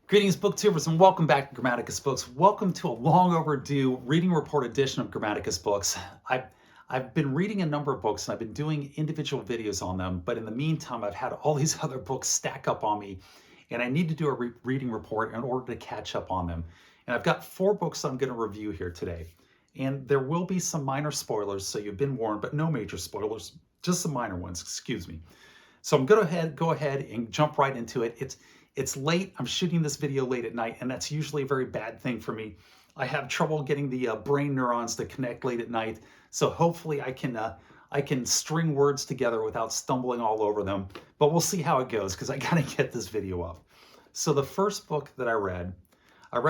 Greetings, booktubers, and welcome back to Grammaticus Books. Welcome to a long overdue reading report edition of Grammaticus Books. I've been reading a number of books and I've been doing individual videos on them, but in the meantime, I've had all these other books stack up on me, and I need to do a reading report in order to catch up on them. And I've got 4 books I'm going to review here today. And there will be some minor spoilers, so you've been warned, but no major spoilers, just some minor ones, excuse me. So I'm going to go ahead and jump right into it. It's late. I'm shooting this video late at night, and that's usually a very bad thing for me. I have trouble getting the brain neurons to connect late at night, so hopefully I can string words together without stumbling all over them. But we'll see how it goes because I gotta get this video up. So the first book that I read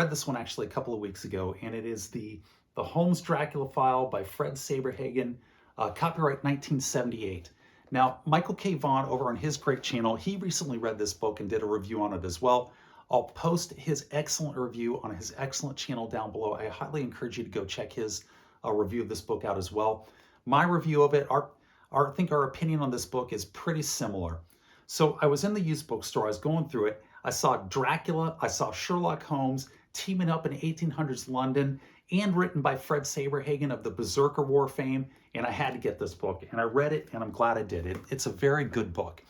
this one actually a couple of weeks ago, and it is the Holmes Dracula File by Fred Saberhagen, copyright 1978. Now, Michael K. Vaughan over on his great channel, he recently read this book and did a review on it as well. I'll post his excellent review on his excellent channel down below. I highly encourage you to go check his review of this book out as well. My review of it, I think our opinion on this book is pretty similar. So I was in the used bookstore, I was going through it. I saw Dracula, I saw Sherlock Holmes teaming up in 1800s London, and written by Fred Saberhagen of the Berserker War fame, and I had to get this book, and I read it, and I'm glad I did. It's a very good book.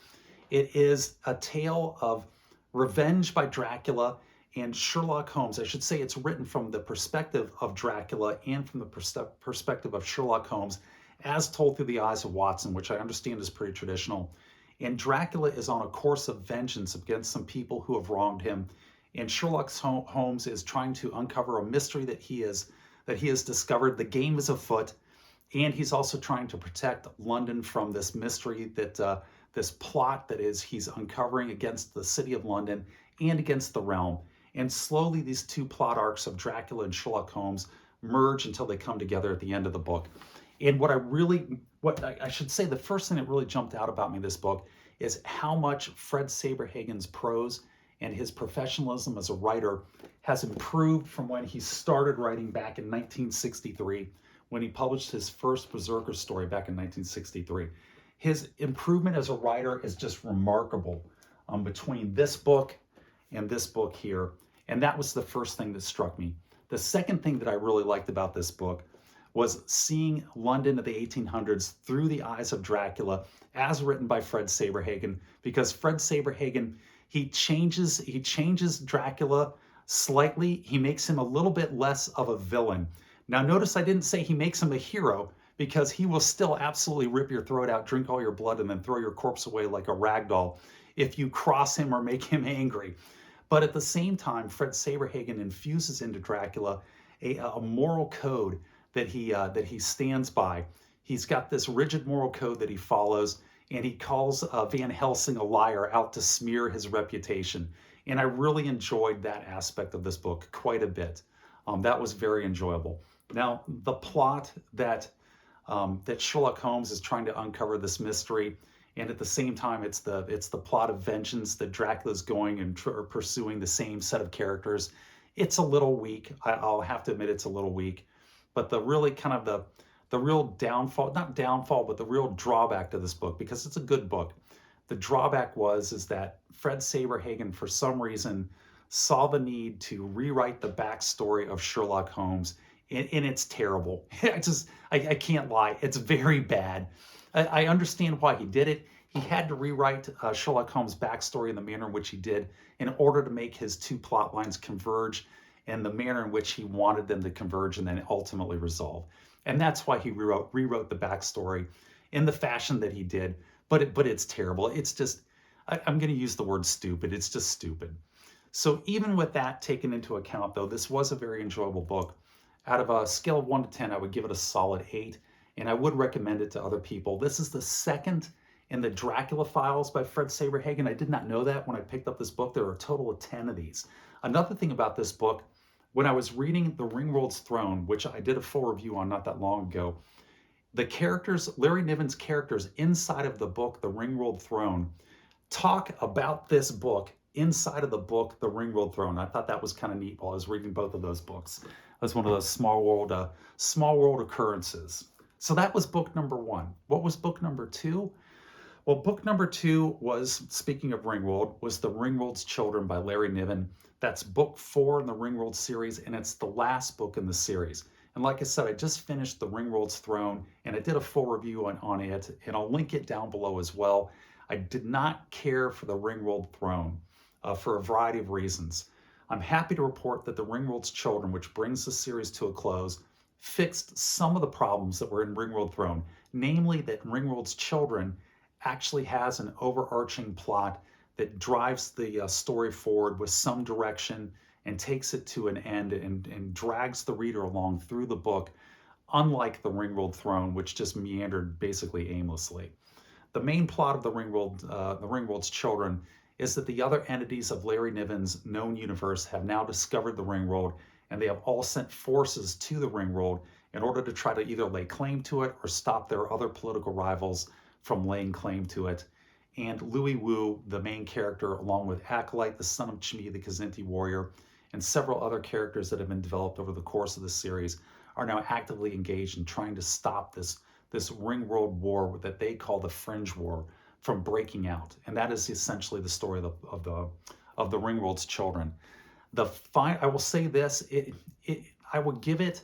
It is a tale of revenge by Dracula and Sherlock Holmes. I should say it's written from the perspective of Dracula and from the perspective of Sherlock Holmes, as told through the eyes of Watson, which I understand is pretty traditional. And Dracula is on a course of vengeance against some people who have wronged him, and Sherlock Holmes is trying to uncover a mystery that he has discovered. The game is afoot, and he's also trying to protect London from this mystery, that this plot that he's uncovering against the city of London and against the realm. And slowly these 2 plot arcs of Dracula and Sherlock Holmes merge until they come together at the end of the book. And what I should say, the first thing that really jumped out about me in this book is how much Fred Saberhagen's prose and his professionalism as a writer has improved from when he started writing back in 1963, when he published his first Berserker story back in 1963. His improvement as a writer is just remarkable between this book and this book here. And that was the first thing that struck me. The second thing that I really liked about this book was seeing London of the 1800s through the eyes of Dracula, as written by Fred Saberhagen, because Fred Saberhagen, he changes Dracula slightly. He makes him a little bit less of a villain. Now, notice I didn't say he makes him a hero, because he will still absolutely rip your throat out, drink all your blood, and then throw your corpse away like a rag doll if you cross him or make him angry. But at the same time, Fred Saberhagen infuses into Dracula a moral code that he stands by. He's got this rigid moral code that he follows, and he calls Van Helsing a liar out to smear his reputation. And I really enjoyed that aspect of this book quite a bit. That was very enjoyable. Now, the plot that Sherlock Holmes is trying to uncover this mystery, and at the same time, it's the plot of vengeance that Dracula's going and pursuing the same set of characters. It's a little weak. I'll have to admit it's a little weak. But the really kind of the real downfall, not downfall, but the real drawback to this book, because it's a good book, the drawback is that Fred Saberhagen, for some reason, saw the need to rewrite the backstory of Sherlock Holmes, and it's terrible. I can't lie, it's very bad. I understand why he did it. He had to rewrite Sherlock Holmes' backstory in the manner in which he did in order to make his 2 plot lines converge and the manner in which he wanted them to converge and then ultimately resolve. And that's why he rewrote the backstory in the fashion that he did. But it's terrible. It's just, I'm going to use the word stupid. It's just stupid. So even with that taken into account, though, this was a very enjoyable book. Out of a scale of 1 to 10, I would give it a solid 8, and I would recommend it to other people. This is the second in the Dracula Files by Fred Saberhagen. I did not know that when I picked up this book. There are a total of 10 of these. Another thing about this book, when I was reading The Ringworld's Throne, which I did a full review on not that long ago, the characters, Larry Niven's characters inside of the book, The Ringworld Throne, talk about this book inside of the book, The Ringworld Throne. I thought that was kind of neat while I was reading both of those books. It was one of those small world occurrences. So that was book number 1. What was book number 2? Well, book number 2 was, speaking of Ringworld, was The Ringworld's Children by Larry Niven. That's book 4 in the Ringworld series, and it's the last book in the series. And like I said, I just finished The Ringworld's Throne, and I did a full review on it, and I'll link it down below as well. I did not care for the Ringworld Throne for a variety of reasons. I'm happy to report that The Ringworld's Children, which brings the series to a close, fixed some of the problems that were in Ringworld Throne, namely that Ringworld's Children actually has an overarching plot that drives the story forward with some direction and takes it to an end and drags the reader along through the book, unlike the Ringworld Throne, which just meandered basically aimlessly. The main plot of the Ringworld's Children is that the other entities of Larry Niven's known universe have now discovered the Ringworld, and they have all sent forces to the Ringworld in order to try to either lay claim to it or stop their other political rivals from laying claim to it. And Louis Wu, the main character, along with Acolyte, the son of Chimie the Kzinti warrior, and several other characters that have been developed over the course of the series, are now actively engaged in trying to stop this Ringworld war that they call the Fringe War from breaking out. And that is essentially the story of the Ringworld's Children. I will say this, I would give it,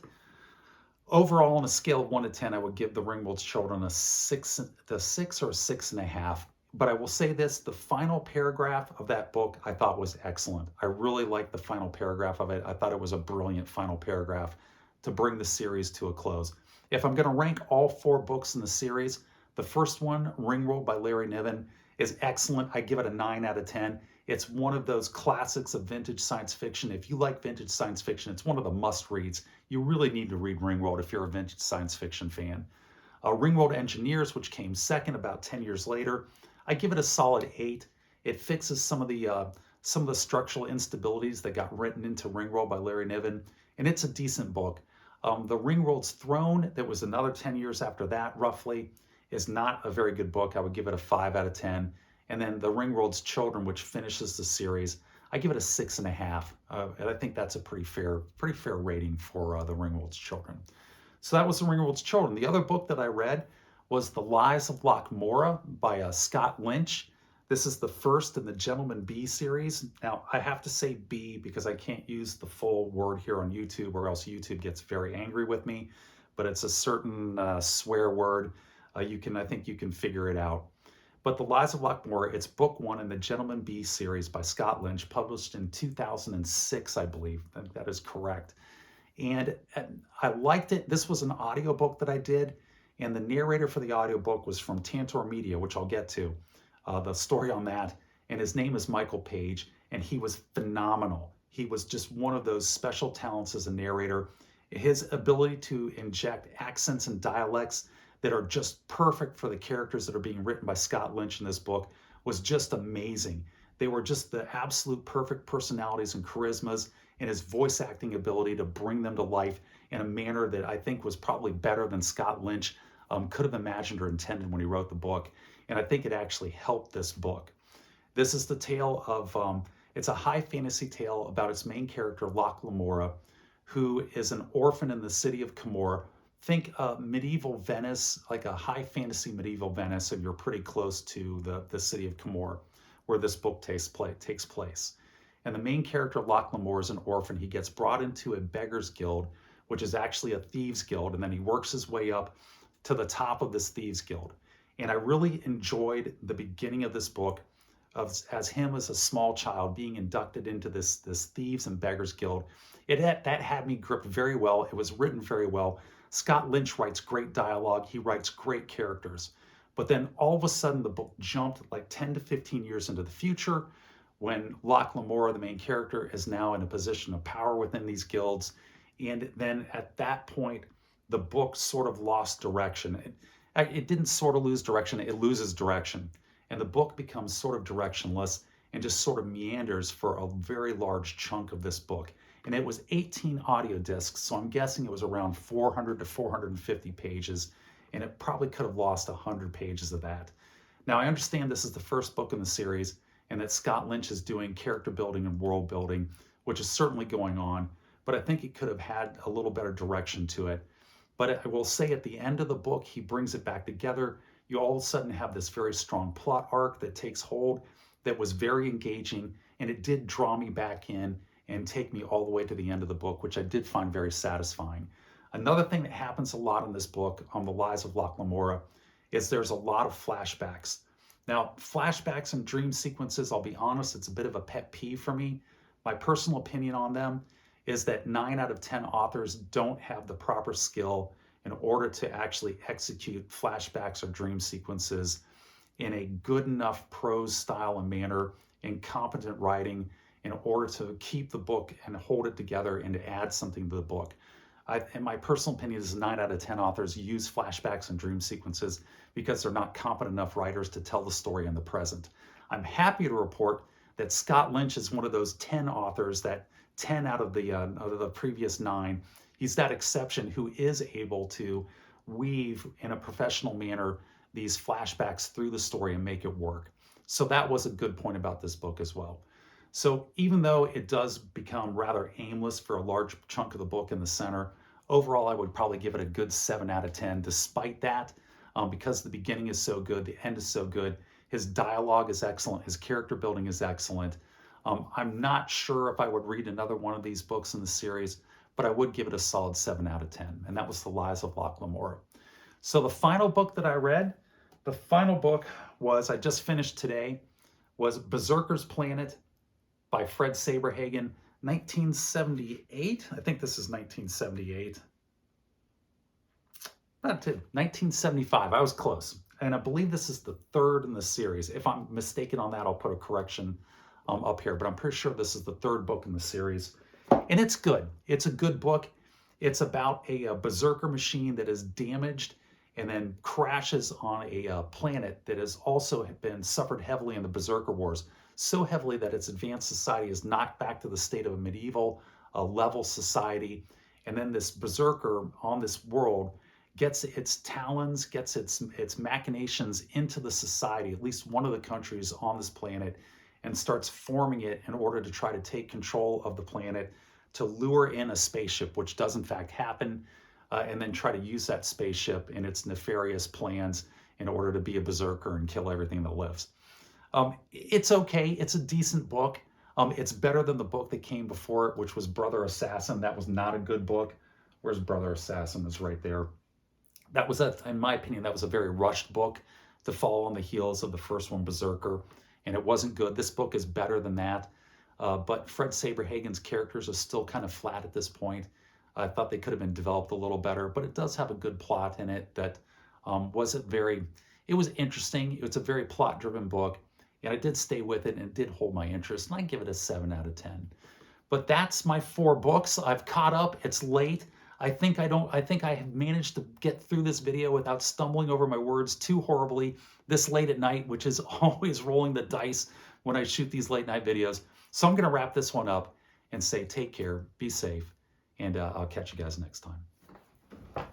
overall on a scale of 1 to 10, I would give the Ringworld's Children a 6 or a 6.5. But I will say this, the final paragraph of that book I thought was excellent. I really liked the final paragraph of it. I thought it was a brilliant final paragraph to bring the series to a close. If I'm going to rank all 4 books in the series, the first one, Ringworld by Larry Niven, is excellent. I give it a 9 out of 10. It's one of those classics of vintage science fiction. If you like vintage science fiction, it's one of the must-reads. You really need to read Ringworld if you're a vintage science fiction fan. Ringworld Engineers, which came second about 10 years later, I give it a solid 8. It fixes some of the structural instabilities that got written into Ringworld by Larry Niven, and it's a decent book. The Ringworld's Throne, that was another 10 years after that, roughly, is not a very good book. I would give it a 5 out of 10. And then The Ringworld's Children, which finishes the series, I give it a 6.5. And I think that's a pretty fair rating for The Ringworld's Children. So that was The Ringworld's Children. The other book that I read was The Lies of Locke Lamora by Scott Lynch. This is the first in the Gentleman B series. Now, I have to say B because I can't use the full word here on YouTube or else YouTube gets very angry with me, but it's a certain swear word. I think you can figure it out. But The Lies of Locke Lamora, it's book 1 in the Gentleman B series by Scott Lynch, published in 2006, I believe. I think that is correct. And I liked it. This was an audiobook that I did, and the narrator for the audiobook was from Tantor Media, which I'll get to, the story on that. And his name is Michael Page, and he was phenomenal. He was just one of those special talents as a narrator. His ability to inject accents and dialects that are just perfect for the characters that are being written by Scott Lynch in this book was just amazing. They were just the absolute perfect personalities and charismas, and his voice acting ability to bring them to life in a manner that I think was probably better than Scott Lynch could have imagined or intended when he wrote the book. And I think it actually helped this book. This is the tale of, it's a high fantasy tale about its main character, Locke Lamora, who is an orphan in the city of Camorra. Think medieval Venice, like a high fantasy medieval Venice, and you're pretty close to the city of Camorra, where this book takes place. And the main character, Locke Lamora, is an orphan. He gets brought into a beggar's guild, which is actually a thieves guild, and then he works his way up to the top of this thieves guild. And I really enjoyed the beginning of this book as him as a small child being inducted into this thieves and beggars guild. That had me gripped very well. It was written very well. Scott Lynch writes great dialogue. He writes great characters. But then all of a sudden the book jumped like 10 to 15 years into the future when Locke Lamora, the main character, is now in a position of power within these guilds. And then at that point, the book sort of lost direction. It didn't sort of lose direction, it loses direction. And the book becomes sort of directionless and just sort of meanders for a very large chunk of this book. And it was 18 audio discs, so I'm guessing it was around 400 to 450 pages, and it probably could have lost 100 pages of that. Now, I understand this is the first book in the series, and that Scott Lynch is doing character building and world building, which is certainly going on, but I think it could have had a little better direction to it. But I will say at the end of the book, he brings it back together. you all of a sudden have this very strong plot arc that takes hold, that was very engaging, and it did draw me back in and take me all the way to the end of the book, which I did find very satisfying. Another thing that happens a lot in this book, on The Lies of Locke Lamora, is there's a lot of flashbacks. Now, flashbacks and dream sequences, I'll be honest, it's a bit of a pet peeve for me. My personal opinion on them is that 9 out of 10 authors don't have the proper skill in order to actually execute flashbacks or dream sequences in a good enough prose style and manner and competent writing in order to keep the book and hold it together and to add something to the book. In my personal opinion, is 9 out of 10 authors use flashbacks and dream sequences because they're not competent enough writers to tell the story in the present. I'm happy to report that Scott Lynch is one of those 10 authors, that 10 out of the previous 9, he's that exception who is able to weave in a professional manner these flashbacks through the story and make it work. So that was a good point about this book as well. So even though it does become rather aimless for a large chunk of the book in the center, overall I would probably give it a good 7 out of 10 despite that, because the beginning is so good, the end is so good, his dialogue is excellent, his character building is excellent. I'm not sure if I would read another one of these books in the series, but I would give it a solid 7 out of 10, and that was The Lies of Locke Lamora. So the final book that I read, the final book was, I just finished today, was Berserker's Planet by Fred Saberhagen, 1978. I think this is 1978. Not 1975. I was close. And I believe this is the 3rd in the series. If I'm mistaken on that, I'll put a correction up here. But I'm pretty sure this is the 3rd book in the series. And it's good. It's a good book. It's about a berserker machine that is damaged and then crashes on a planet that has also been suffered heavily in the Berserker Wars. So heavily that its advanced society is knocked back to the state of a medieval level society. And then this berserker on this world gets its talons, gets its machinations into the society, at least one of the countries on this planet, and starts forming it in order to try to take control of the planet, to lure in a spaceship, which does in fact happen, and then try to use that spaceship in its nefarious plans in order to be a berserker and kill everything that lives. It's okay. It's a decent book. It's better than the book that came before it, which was Brother Assassin. That was not a good book. Whereas Brother Assassin is right there. That was, in my opinion, that was a very rushed book to follow on the heels of the first one, Berserker, and it wasn't good. This book is better than that, but Fred Saberhagen's characters are still kind of flat at this point. I thought they could have been developed a little better, but it does have a good plot in it that it was interesting. It's a very plot-driven book, and I did stay with it and it did hold my interest, and I give it a 7 out of 10. But that's my 4 books. I've caught up. It's late. I think I have managed to get through this video without stumbling over my words too horribly this late at night, which is always rolling the dice when I shoot these late night videos. So I'm going to wrap this one up and say take care, be safe, and I'll catch you guys next time.